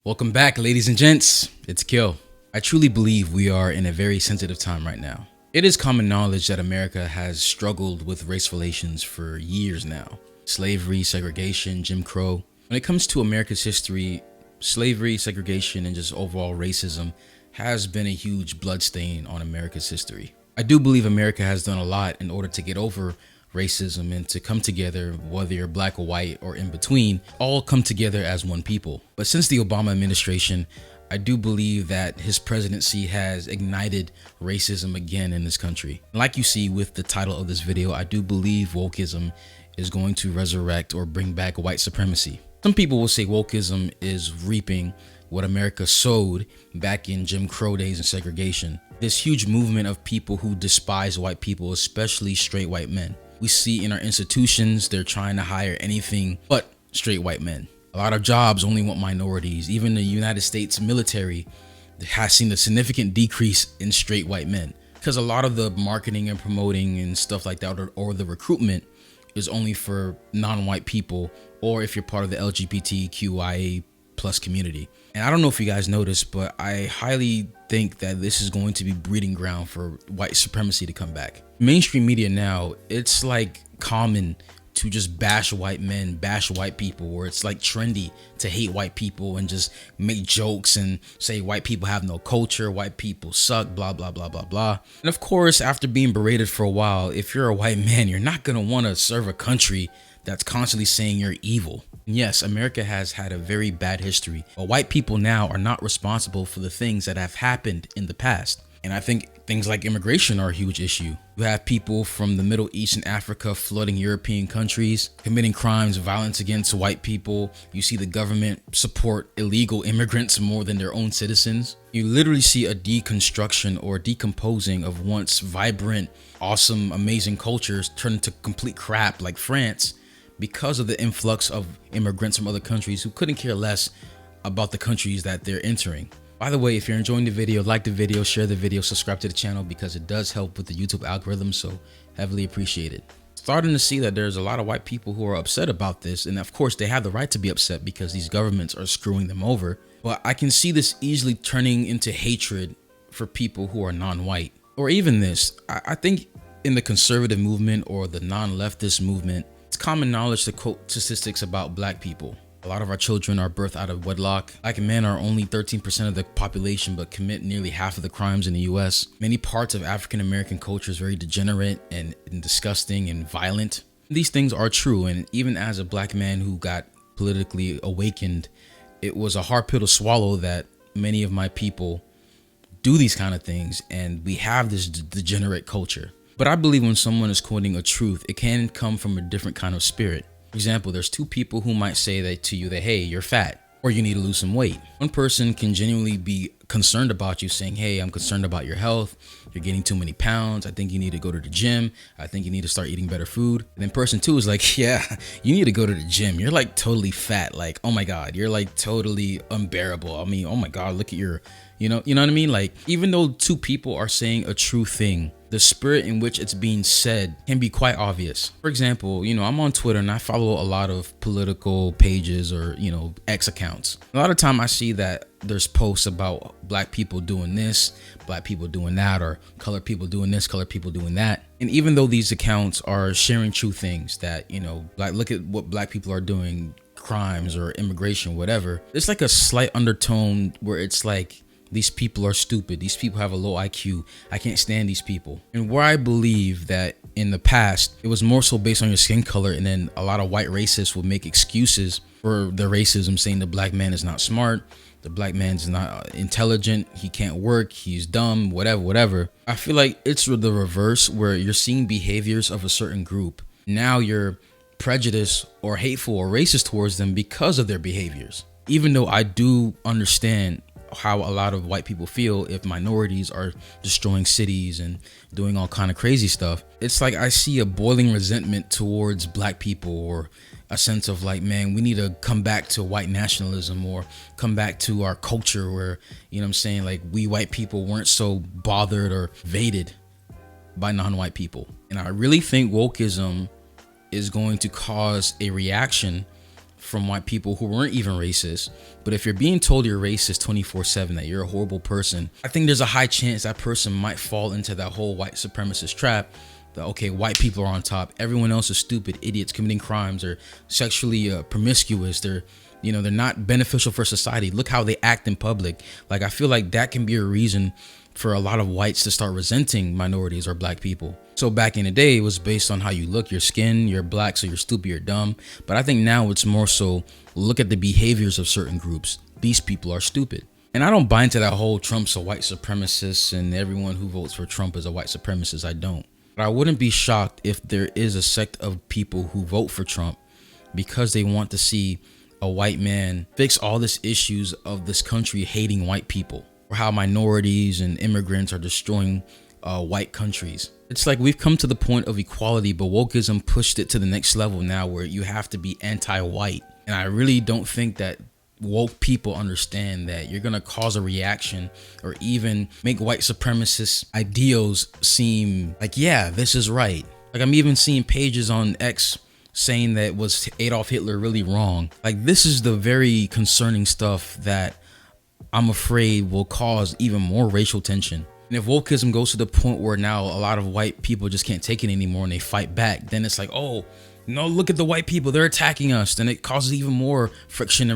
Welcome back, ladies and gents. It's Kill. I truly believe we are in a very sensitive time right now. It is common knowledge that America has struggled with race relations for years now. Slavery, segregation, Jim Crow. When it comes to America's history, slavery, segregation, and just overall racism has been a huge bloodstain on America's history. I do believe America has done a lot in order to get over racism and to come together, whether you're black or white or in between, all come together as one people. But since the Obama administration, I do believe that his presidency has ignited racism again in this country. Like you see with the title of this video, I do believe wokeism is going to resurrect or bring back white supremacy. Some people will say wokeism is reaping what America sowed back in Jim Crow days and segregation. This huge movement of people who despise white people, especially straight white men. We see in our institutions, they're trying to hire anything but straight white men. A lot of jobs only want minorities. Even the United States military has seen a significant decrease in straight white men because a lot of the marketing and promoting and stuff like that, or the recruitment is only for non-white people, or if you're part of the LGBTQIA plus community. And I don't know if you guys noticed, but I highly think that this is going to be breeding ground for white supremacy to come back. Mainstream media now, it's like common to just bash white men, bash white people, or it's like trendy to hate white people and just make jokes and say white people have no culture, white people suck, blah, blah, blah, blah, blah. And of course, after being berated for a while, if you're a white man, you're not gonna wanna serve a country that's constantly saying you're evil. Yes, America has had a very bad history, but white people now are not responsible for the things that have happened in the past. And I think things like immigration are a huge issue. You have people from the Middle East and Africa flooding European countries, committing crimes, violence against white people. You see the government support illegal immigrants more than their own citizens. You literally see a deconstruction or decomposing of once vibrant, awesome, amazing cultures turn into complete crap like France, because of the influx of immigrants from other countries who couldn't care less about the countries that they're entering. By the way, if you're enjoying the video, like the video, share the video, subscribe to the channel because it does help with the YouTube algorithm, so heavily appreciate it. Starting to see that there's a lot of white people who are upset about this, and of course they have the right to be upset because these governments are screwing them over. But I can see this easily turning into hatred for people who are non-white. Or even this, I think in the conservative movement or the non-leftist movement, it's common knowledge to quote statistics about black people. A lot of our children are birthed out of wedlock. Black men are only 13% of the population, but commit nearly half of the crimes in the US. Many parts of African American culture is very degenerate and disgusting and violent. These things are true, and even as a black man who got politically awakened, it was a hard pill to swallow that many of my people do these kind of things, and we have this degenerate culture. But I believe when someone is quoting a truth, it can come from a different kind of spirit. For example, there's two people who might say that to you that, hey, you're fat or you need to lose some weight. One person can genuinely be concerned about you, saying, hey, I'm concerned about your health. You're getting too many pounds. I think you need to go to the gym. I think you need to start eating better food. And then person two is like, yeah, you need to go to the gym. You're like totally fat. Like, oh my God, you're like totally unbearable. I mean, oh my God, look at your, you know what I mean? Like, even though two people are saying a true thing, the spirit in which it's being said can be quite obvious. For example, I'm on Twitter and I follow a lot of political pages or, X accounts. A lot of time I see that there's posts about black people doing this, black people doing that, or colored people doing this, colored people doing that. And even though these accounts are sharing true things that, like, look at what black people are doing, crimes or immigration, whatever, there's like a slight undertone where it's like, these people are stupid. These people have a low IQ. I can't stand these people. And where I believe that in the past, it was more so based on your skin color, and then a lot of white racists would make excuses for their racism, saying the black man is not smart, the black man's not intelligent, he can't work, he's dumb, whatever. I feel like it's the reverse, where you're seeing behaviors of a certain group. Now you're prejudiced or hateful or racist towards them because of their behaviors. Even though I do understand how a lot of white people feel if minorities are destroying cities and doing all kind of crazy stuff. It's like I see a boiling resentment towards black people, or a sense of like, man, we need to come back to white nationalism or come back to our culture where, like we white people weren't so bothered or invaded by non-white people. And I really think wokeism is going to cause a reaction from white people who weren't even racist. But if you're being told you're racist 24/7, that you're a horrible person, I think there's a high chance that person might fall into that whole white supremacist trap. That, okay, white people are on top, everyone else is stupid idiots committing crimes or sexually promiscuous. They're not beneficial for society. Look how they act in public. Like, I feel like that can be a reason for a lot of whites to start resenting minorities or black people. So back in the day, it was based on how you look, your skin, you're black, so you're stupid, you're dumb. But I think now it's more so, look at the behaviors of certain groups. These people are stupid. And I don't buy into that whole Trump's a white supremacist and everyone who votes for Trump is a white supremacist. I don't. But I wouldn't be shocked if there is a sect of people who vote for Trump because they want to see a white man fix all these issues of this country hating white people, or how minorities and immigrants are destroying white countries. It's like we've come to the point of equality, but wokeism pushed it to the next level now where you have to be anti-white. And I really don't think that woke people understand that you're gonna cause a reaction or even make white supremacist ideals seem like, yeah, this is right. Like, I'm even seeing pages on X saying that was Adolf Hitler really wrong. Like, this is the very concerning stuff that I'm afraid will cause even more racial tension. And if wokeism goes to the point where now a lot of white people just can't take it anymore and they fight back, then it's like, oh, no, look at the white people, they're attacking us. Then it causes even more friction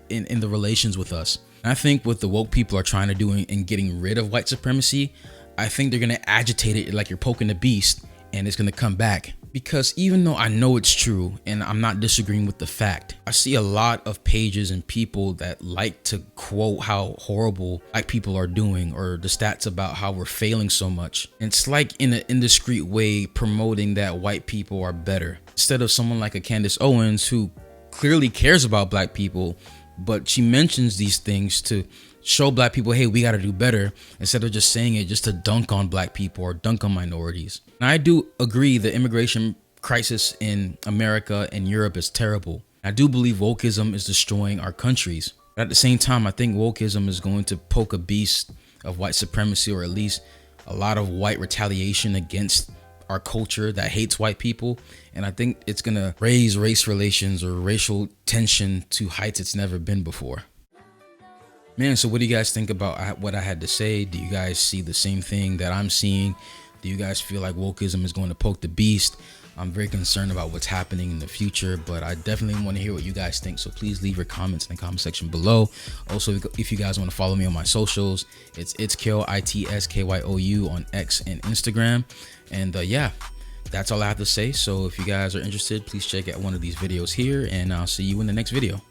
in the relations with us. And I think what the woke people are trying to do in getting rid of white supremacy, I think they're going to agitate it like you're poking the beast and it's going to come back. Because even though I know it's true and I'm not disagreeing with the fact, I see a lot of pages and people that like to quote how horrible black people are doing or the stats about how we're failing so much. And it's like in an indiscreet way promoting that white people are better. Instead of someone like a Candace Owens who clearly cares about black people, but she mentions these things to show black people, hey, we got to do better, instead of just saying it just to dunk on black people or dunk on minorities. And I do agree the immigration crisis in America and Europe is terrible. I do believe wokeism is destroying our countries. But at the same time, I think wokeism is going to poke a beast of white supremacy, or at least a lot of white retaliation against our culture that hates white people. And I think it's going to raise race relations or racial tension to heights it's never been before. Man, so what do you guys think about what I had to say? Do you guys see the same thing that I'm seeing? Do you guys feel like wokeism is going to poke the beast? I'm very concerned about what's happening in the future, but I definitely want to hear what you guys think. So please leave your comments in the comment section below. Also, if you guys want to follow me on my socials, it's Kyo, ITSKYOU on X and Instagram. And yeah, that's all I have to say. So if you guys are interested, please check out one of these videos here, and I'll see you in the next video.